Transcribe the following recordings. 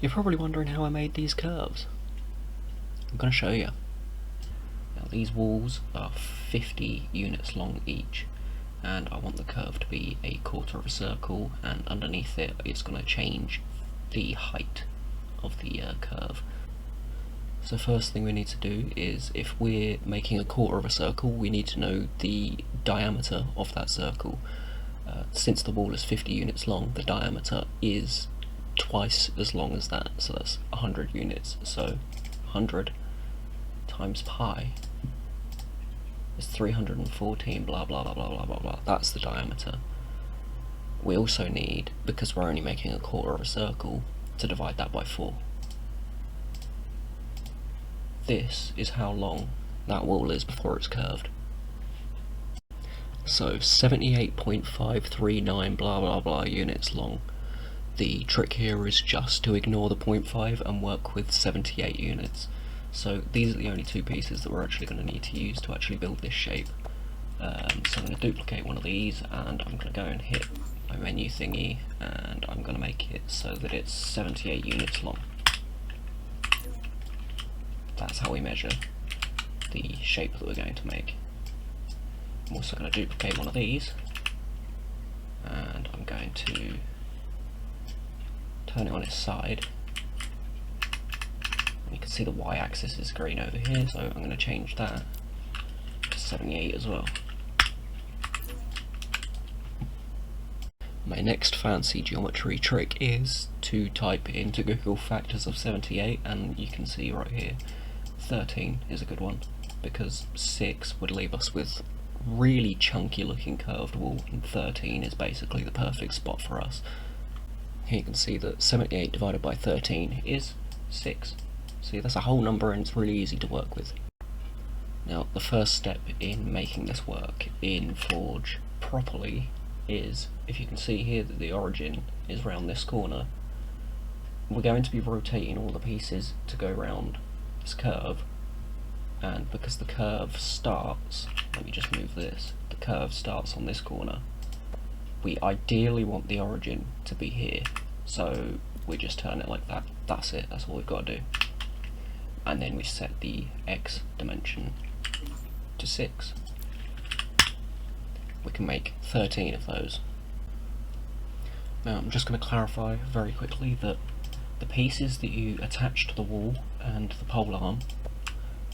You're probably wondering how I made these curves. I'm going to show you. Now these walls are 50 units long each, and I want the curve to be a quarter of a circle, and underneath it it's going to change the height of the curve. So first thing we need to do is, if we're making a quarter of a circle, we need to know the diameter of that circle. Since the wall is 50 units long, the diameter is twice as long as that, so that's 100 units. So 100 times pi is 314 blah blah blah blah blah blah blah. That's the diameter. We also need, because we're only making a quarter of a circle, to divide that by 4. This is how long that wall is before it's curved. So 78.539 blah blah blah units long. The trick here is just to ignore the 0.5 and work with 78 units. So these are the only two pieces that we're actually going to need to use to actually build this shape. So I'm going to duplicate one of these, and I'm going to go and hit my menu thingy, and I'm going to make it so that it's 78 units long. That's how we measure the shape that we're going to make. I'm also going to duplicate one of these, and I'm going to turn it on its side. You can see the y-axis is green over here, so I'm going to change that to 78 as well. My next fancy geometry trick is to type into Google factors of 78, and you can see right here 13 is a good one, because 6 would leave us with really chunky looking curved wall, and 13 is basically the perfect spot for us. Here you can see that 78 divided by 13 is 6. See, that's a whole number, and it's really easy to work with. Now, the first step in making this work in Forge properly is, if you can see here that the origin is round this corner, we're going to be rotating all the pieces to go round this curve, and because the curve starts, let me just move this, the curve starts on this corner, we ideally want the origin to be here, so we just turn it like that. That's it, that's all we've got to do. And then we set the X dimension to 6. We can make 13 of those. Now I'm just going to clarify very quickly that the pieces that you attach to the wall and the pole arm,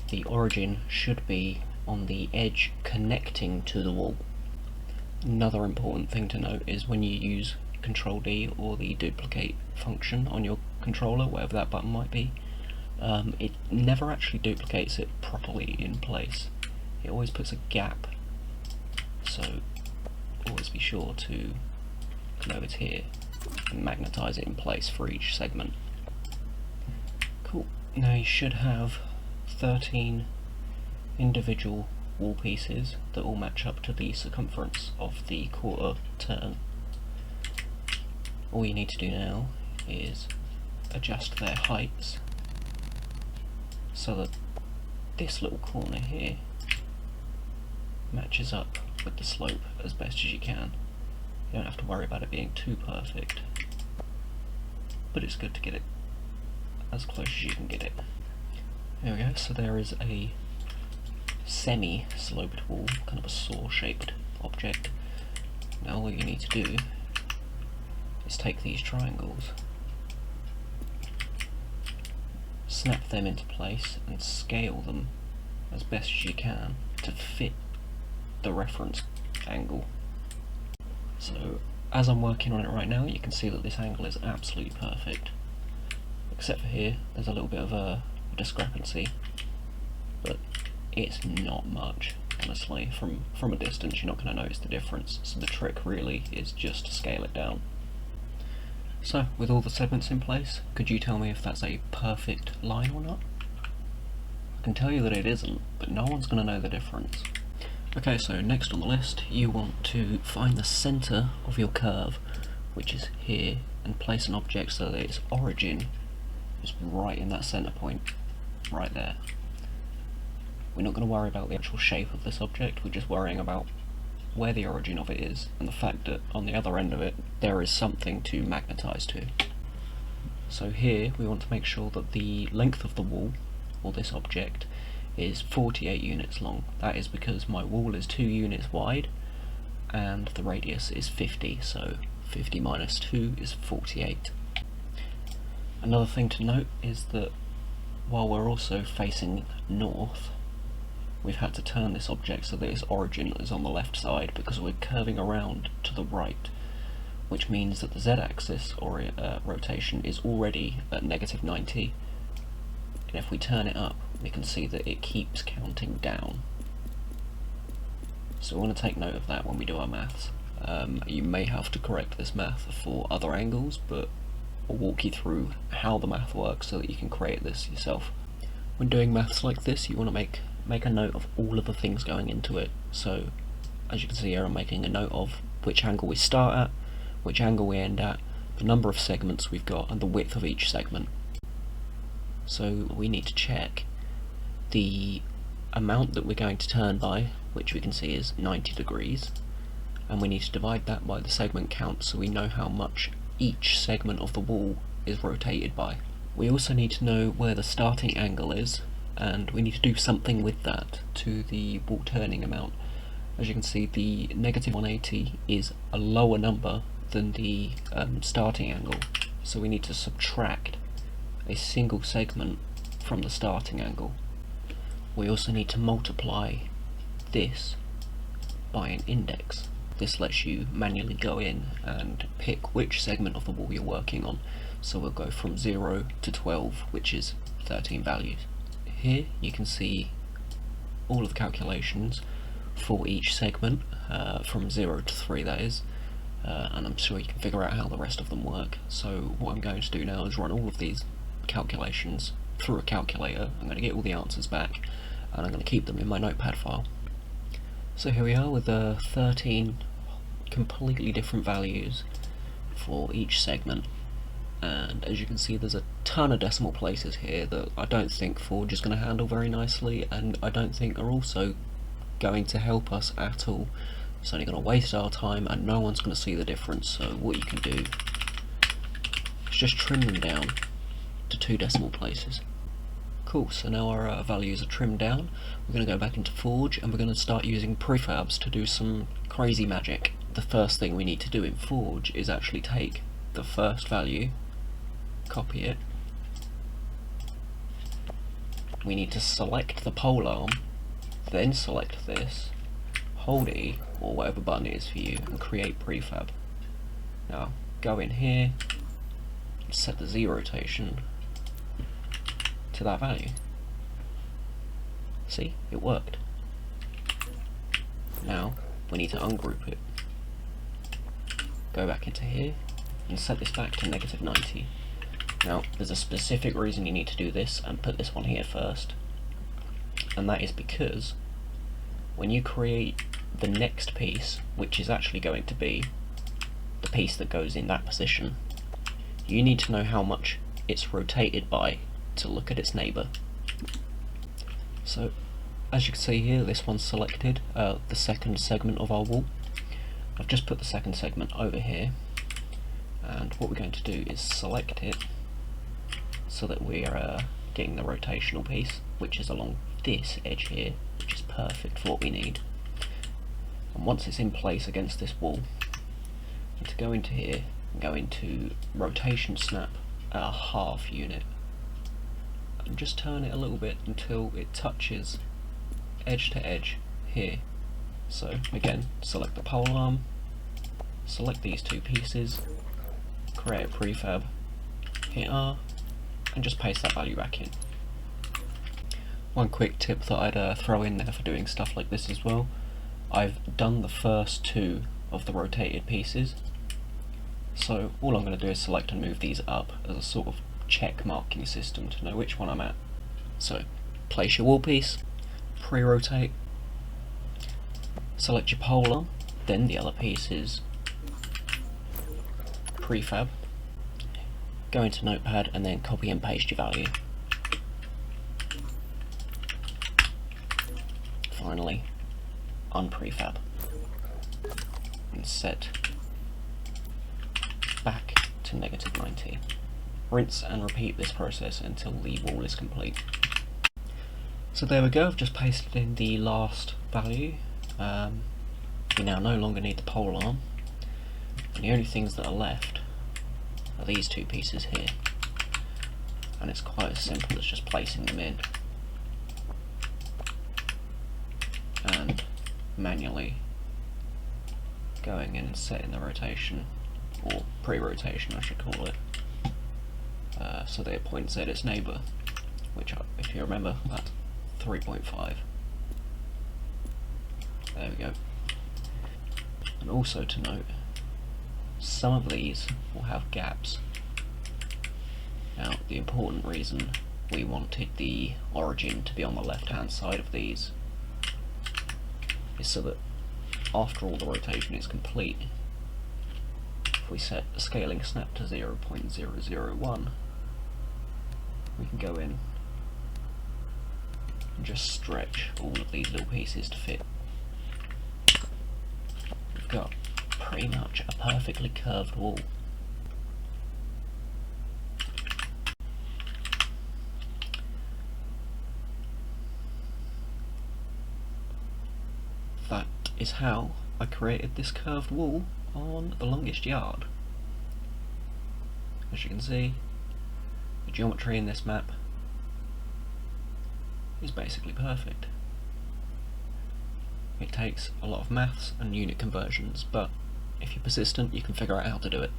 the origin should be on the edge connecting to the wall. Another important thing to note is when you use Control D or the duplicate function on your controller, whatever that button might be, it never actually duplicates it properly in place. It always puts a gap, so always be sure to come over to here and magnetize it in place for each segment. Cool. Now you should have 13 individual wall pieces that all match up to the circumference of the quarter turn. All you need to do now is adjust their heights so that this little corner here matches up with the slope as best as you can. You don't have to worry about it being too perfect, but it's good to get it as close as you can get it. There we go, so there is a semi-sloped wall, kind of a saw-shaped object. Now all you need to do is take these triangles, snap them into place and scale them as best as you can to fit the reference angle. So as I'm working on it right now, you can see that this angle is absolutely perfect, except for here there's a little bit of a discrepancy, but it's not much, honestly. From a distance you're not going to notice the difference, so the trick really is just to scale it down. So with all the segments in place, could you tell me if that's a perfect line or not? I can tell you that it isn't, but no one's going to know the difference. Okay, so next on the list you want to find the centre of your curve, which is here, and place an object so that its origin is right in that centre point, right there. We're not going to worry about the actual shape of this object, we're just worrying about where the origin of it is, and the fact that on the other end of it there is something to magnetise to. So here we want to make sure that the length of the wall, or this object, is 48 units long. That is because my wall is 2 units wide and the radius is 50, so 50 minus 2 is 48. Another thing to note is that while we're also facing north, we've had to turn this object so that its origin is on the left side because we're curving around to the right, which means that the z-axis or rotation is already at -90, and if we turn it up we can see that it keeps counting down. So we want to take note of that when we do our maths. You may have to correct this math for other angles, but I'll walk you through how the math works so that you can create this yourself. When doing maths like this, you want to make a note of all of the things going into it. So as you can see here, I'm making a note of which angle we start at, which angle we end at, the number of segments we've got, and the width of each segment. So we need to check the amount that we're going to turn by, which we can see is 90 degrees, and we need to divide that by the segment count so we know how much each segment of the wall is rotated by. We also need to know where the starting angle is, and we need to do something with that to the wall turning amount. As you can see, the -180 is a lower number than the starting angle, so we need to subtract a single segment from the starting angle. We also need to multiply this by an index. This lets you manually go in and pick which segment of the wall you're working on. So we'll go from 0 to 12, which is 13 values. Here you can see all of the calculations for each segment, from 0 to 3 that is, and I'm sure you can figure out how the rest of them work. So what I'm going to do now is run all of these calculations through a calculator. I'm going to get all the answers back and I'm going to keep them in my notepad file. So here we are with 13 completely different values for each segment, and as you can see there's a ton of decimal places here that I don't think Forge is going to handle very nicely, and I don't think are also going to help us at all. It's only going to waste our time and no one's going to see the difference. So what you can do is just trim them down to 2 decimal places. Cool, so now our values are trimmed down. We're going to go back into Forge and we're going to start using prefabs to do some crazy magic. The first thing we need to do in Forge is actually take the first value, copy it. We need to select the pole arm, then select this, hold E, or whatever button it is for you, and create prefab. Now, go in here, and set the Z rotation to that value. See, it worked. Now, we need to ungroup it. Go back into here, and set this back to -90. Now, there's a specific reason you need to do this, and put this one here first. And that is because when you create the next piece, which is actually going to be the piece that goes in that position, you need to know how much it's rotated by to look at its neighbour. So as you can see here, this one's selected, the second segment of our wall. I've just put the second segment over here, and what we're going to do is select it so that we're getting the rotational piece, which is along this edge here, which is perfect for what we need. And once it's in place against this wall, you need to go into here and go into rotation snap at a half unit, and just turn it a little bit until it touches edge to edge here. So again, select the pole arm, select these 2 pieces, create a prefab, hit R, and just paste that value back in. One quick tip that I'd throw in there for doing stuff like this as well, I've done the first 2 of the rotated pieces, so all I'm going to do is select and move these up as a sort of check marking system to know which one I'm at. So place your wall piece, pre-rotate, select your pole arm, then the other pieces, prefab, go into Notepad and then copy and paste your value. Finally, unprefab and set back to -90. rinse and repeat this process until the wall is complete. So there we go, I've just pasted in the last value. We now no longer need the pole arm, and the only things that are left are these two pieces here, and it's quite as simple as just placing them in and manually going in and setting the rotation, or pre-rotation I should call it, so that it points at its neighbour, which, if you remember, that's 3.5. There we go. And also to note, some of these will have gaps. Now, the important reason we wanted the origin to be on the left hand side of these is so that after all the rotation is complete, if we set the scaling snap to 0.001, we can go in and just stretch all of these little pieces to fit. We've got pretty much a perfectly curved wall. That is how I created this curved wall on the longest yard. As you can see, the geometry in this map is basically perfect. It takes a lot of maths and unit conversions, but if you're persistent, you can figure out how to do it.